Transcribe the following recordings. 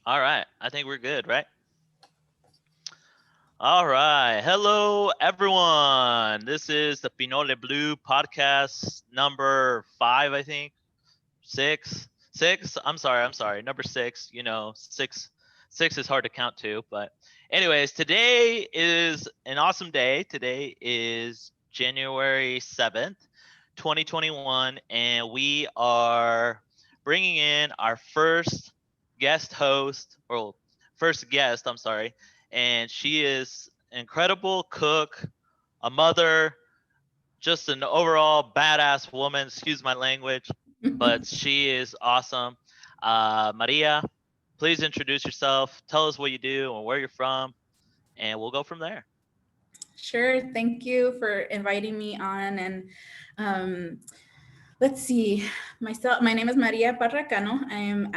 All right. I think we're good, right? All right. Hello, everyone. This is the Pinole Blue podcast number 5, I think. Six. Six. I'm sorry. Number 6. Six is hard to count to. But, anyways, today is an awesome day. Today is January 7th, 2021. And we are bringing in our first guest, I'm sorry. And she is an incredible cook, a mother, just an overall badass woman. Excuse my language, but she is awesome. Maria, please introduce yourself. Tell us what you do and where you're from, and we'll go from there. Sure. Thank you for inviting me on. And um, let's see. My name is Maria Parra. I'm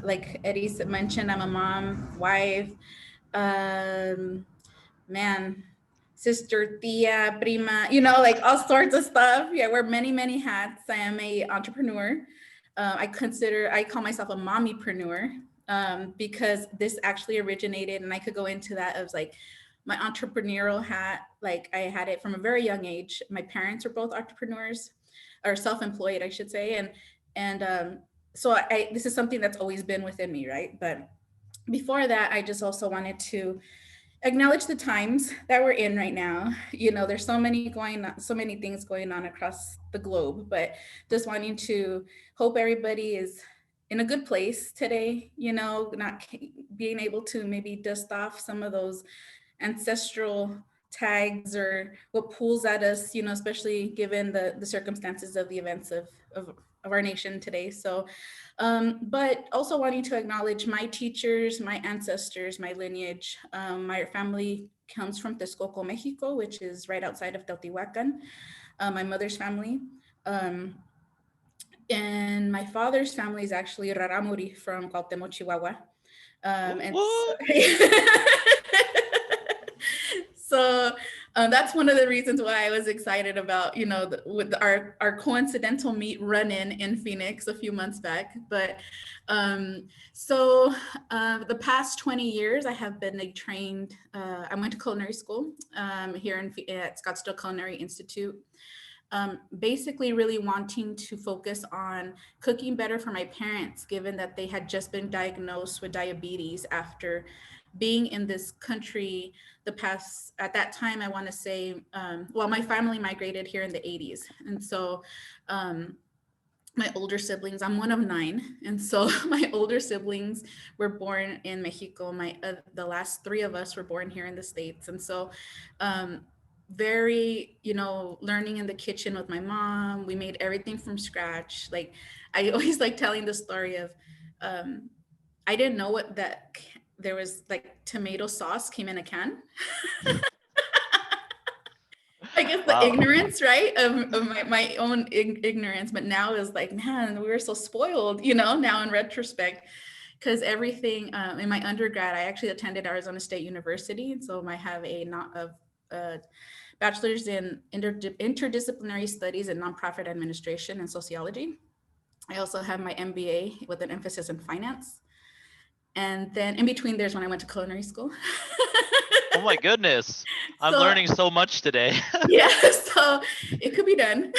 like Eddie mentioned, I'm a mom, wife, um, man, sister, tia, prima, like all sorts of stuff. Yeah, wear many, many hats. I am a entrepreneur. I call myself a mommypreneur because this actually originated, and I could go into that of like my entrepreneurial hat. Like I had it from a very young age. My parents are both entrepreneurs or self-employed, I should say. And this is something that's always been within me, right? But before that, I just also wanted to acknowledge the times that we're in right now. There's so many things going on across the globe, but just wanting to hope everybody is in a good place today, not being able to maybe dust off some of those ancestral tags or what pulls at us, especially given the circumstances of the events of our nation today. But also wanting to acknowledge my teachers, my ancestors, my lineage. My family comes from Texcoco, Mexico, which is right outside of Teotihuacan. My mother's family. Um, and my father's family is actually Raramuri from Cuauhtemoc, Chihuahua. Whoop, And so, whoop. so that's one of the reasons why I was excited about, with our coincidental meet run in Phoenix a few months back. But the past 20 years, I have been I went to culinary school here at Scottsdale Culinary Institute. Basically really wanting to focus on cooking better for my parents, given that they had just been diagnosed with diabetes after being in this country at that time, I want to say, my family migrated here in the 80s. And so my older siblings, I'm one of 9. And so my older siblings were born in Mexico. The last 3 of us were born here in the States. And so very, learning in the kitchen with my mom. We made everything from scratch. Like I always like telling the story of I didn't know what that there was like tomato sauce came in a can. I guess the Wow. ignorance, right, of my own ignorance. But now is like, man, we were so spoiled, now in retrospect, because everything in my undergrad, I actually attended Arizona State University. And so I have a bachelor's in interdisciplinary studies and nonprofit administration and sociology. I also have my MBA with an emphasis in finance. And then in between, there's when I went to culinary school. Oh my goodness. I'm So learning so much today. yeah, so it could be done.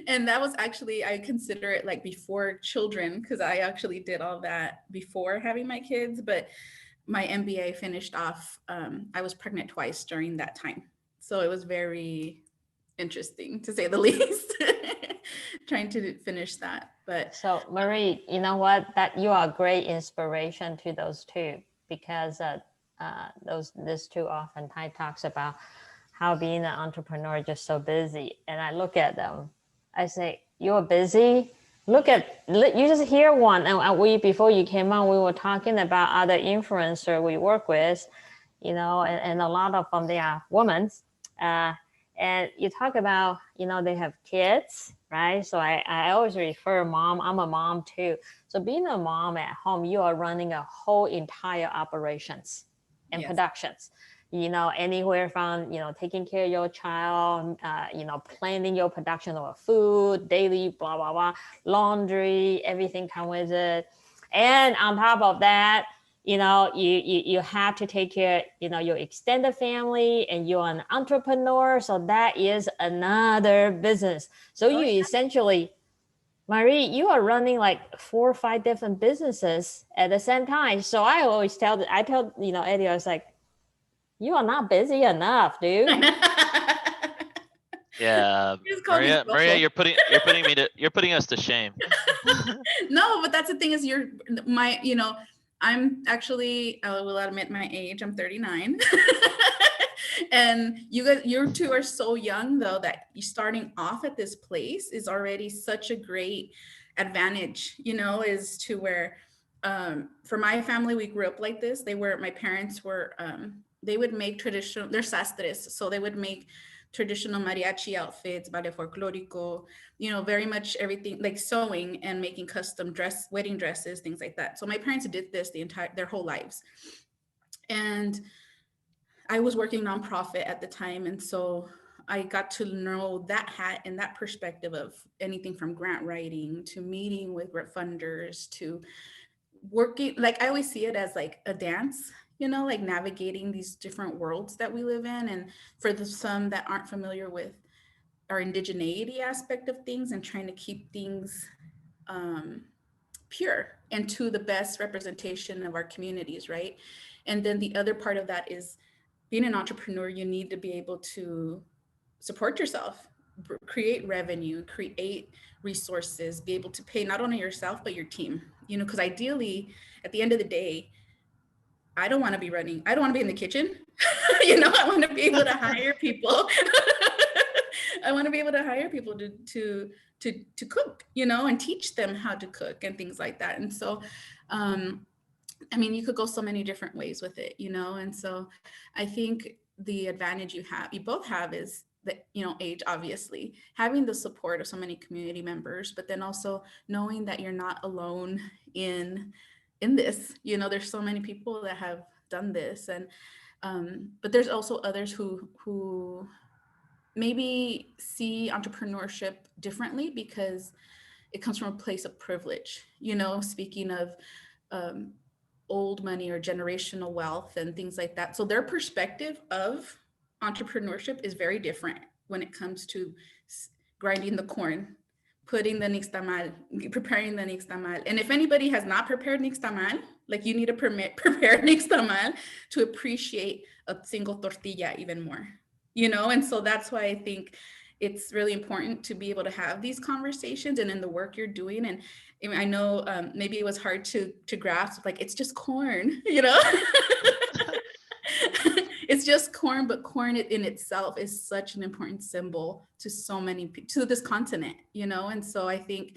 And that was actually, I consider it like before children, because I actually did all that before having my kids. But my MBA finished off, I was pregnant twice during that time. So it was very interesting, to say the least, trying to finish that. But So, Marie, you know what? That you are a great inspiration to those two because these two oftentimes talks about how being an entrepreneur is just so busy. And I look at them, I say, "You're busy." You just hear one, and we before you came on, we were talking about other influencers we work with, and a lot of them they are women. Uh, and you talk about, they have kids, right? So I always refer mom, I'm a mom too. So being a mom at home, you are running a whole entire operations and yes, productions, anywhere from, taking care of your child, planning your production of food, daily, blah, blah, blah, laundry, everything come with it. And on top of that, you have to take care, your extended family, and you're an entrepreneur. So that is another business. So you essentially, Marie, you are running like 4 or 5 different businesses at the same time. So I always tell Eddie, I was like, you are not busy enough, dude. Yeah, Maria, you're putting us to shame. No, but that's the thing is I'm actually, I will admit my age, I'm 39. And you two are so young though, that you starting off at this place is already such a great advantage, is to where, for my family, we grew up like this. My parents were, they would make traditional, they're sastres. So they would make traditional mariachi outfits, ballet folklorico, very much everything like sewing and making custom wedding dresses, things like that. So my parents did this their whole lives. And I was working nonprofit at the time. And so I got to know that hat and that perspective of anything from grant writing to meeting with funders to working. Like I always see it as like a dance, like navigating these different worlds that we live in. And for some that aren't familiar with our indigeneity aspect of things and trying to keep things pure and to the best representation of our communities, right? And then the other part of that is being an entrepreneur, you need to be able to support yourself, create revenue, create resources, be able to pay not only yourself, but your team, because ideally at the end of the day, I don't want to be in the kitchen. I want to be able to hire people. I want to be able to hire people to cook, and teach them how to cook and things like that. And so, you could go so many different ways with it, and so I think the advantage you both have is that, age, obviously, having the support of so many community members, but then also knowing that you're not alone in this, there's so many people that have done this. And, but there's also others who maybe see entrepreneurship differently because it comes from a place of privilege, speaking of, old money or generational wealth and things like that. So their perspective of entrepreneurship is very different when it comes to grinding the corn, putting the nixtamal, preparing the nixtamal. And if anybody has not prepared nixtamal, like you need to prepare nixtamal to appreciate a single tortilla even more, And so that's why I think it's really important to be able to have these conversations and in the work you're doing. And I know maybe it was hard to grasp, like, it's just corn, It's just corn, but corn in itself is such an important symbol to so many people, to this continent, And so I think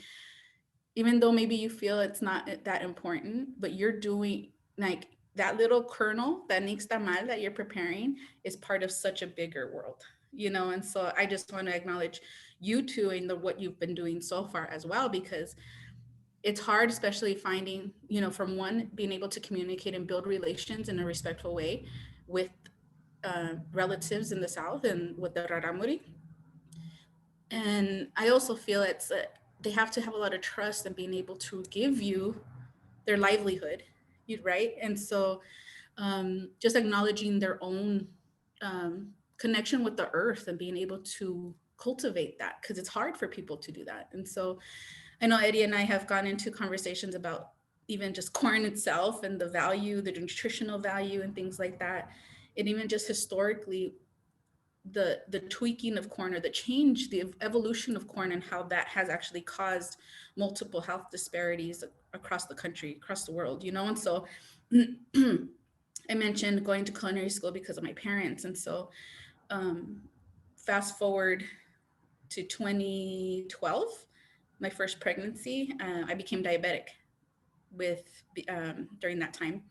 even though maybe you feel it's not that important, but you're doing like that little kernel, that nixtamal that you're preparing is part of such a bigger world, And so I just want to acknowledge you two and what you've been doing so far as well, because it's hard, especially finding, from one, being able to communicate and build relations in a respectful way with relatives in the South and with the Raramuri. And I also feel they have to have a lot of trust and being able to give you their livelihood, right? And so just acknowledging their own connection with the earth and being able to cultivate that, because it's hard for people to do that. And so I know Eddie and I have gone into conversations about even just corn itself and the value, the nutritional value and things like that. And even just historically, the tweaking of corn or the evolution of corn and how that has actually caused multiple health disparities across the country, across the world, And so I mentioned going to culinary school because of my parents. And so fast forward to 2012, my first pregnancy, I became diabetic during that time.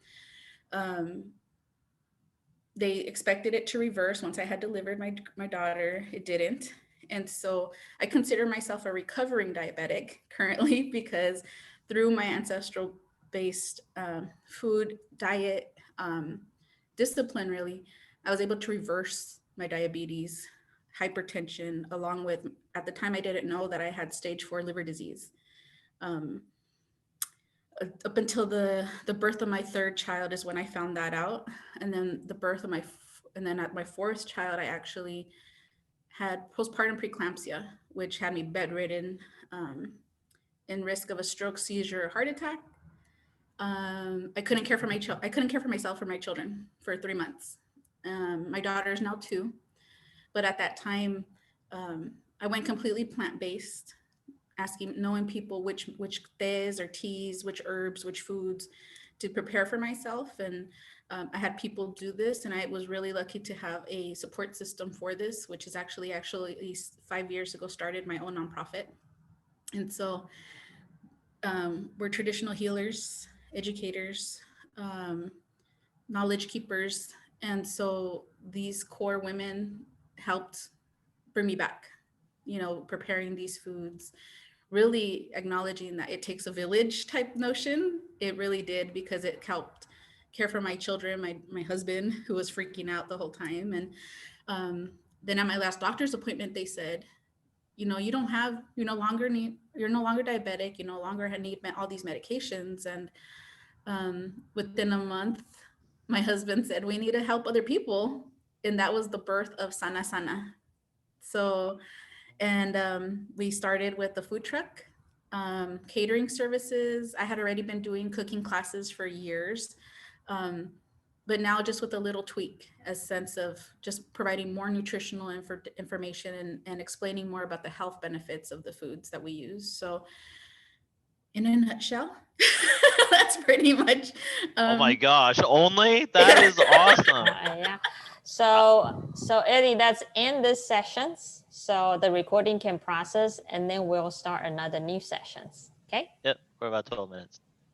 They expected it to reverse once I had delivered my daughter. It didn't. And so I consider myself a recovering diabetic currently, because through my ancestral based food, diet, discipline, really, I was able to reverse my diabetes, hypertension, along with, at the time I didn't know that I had stage 4 liver disease. up until the birth of my third child is when I found that out. And then the birth of and then at my fourth child, I actually had postpartum preeclampsia, which had me bedridden, in risk of a stroke, seizure, or heart attack. I couldn't care for I couldn't care for myself or my children for 3 months. My daughter is now 2, but at that time, I went completely plant-based, knowing people which tés or teas, which herbs, which foods to prepare for myself. And I had people do this, and I was really lucky to have a support system for this, which is actually at least 5 years ago started my own nonprofit. And so we're traditional healers, educators, knowledge keepers. And so these core women helped bring me back, preparing these foods, really acknowledging that it takes a village type notion. It really did, because it helped care for my children, my husband, who was freaking out the whole time. And then at my last doctor's appointment, they said, you're no longer diabetic, you no longer need all these medications. And within a month, my husband said, we need to help other people. And that was the birth of Sana Sana. So, and we started with the food truck, catering services. I had already been doing cooking classes for years. But now just with a little tweak, a sense of just providing more nutritional information and explaining more about the health benefits of the foods that we use. So in a nutshell, that's pretty much. Oh my gosh, only? That is awesome. Yeah. So Eddie, that's end this sessions. So the recording can process, and then we'll start another new sessions. Okay? Yep, for about 12 minutes.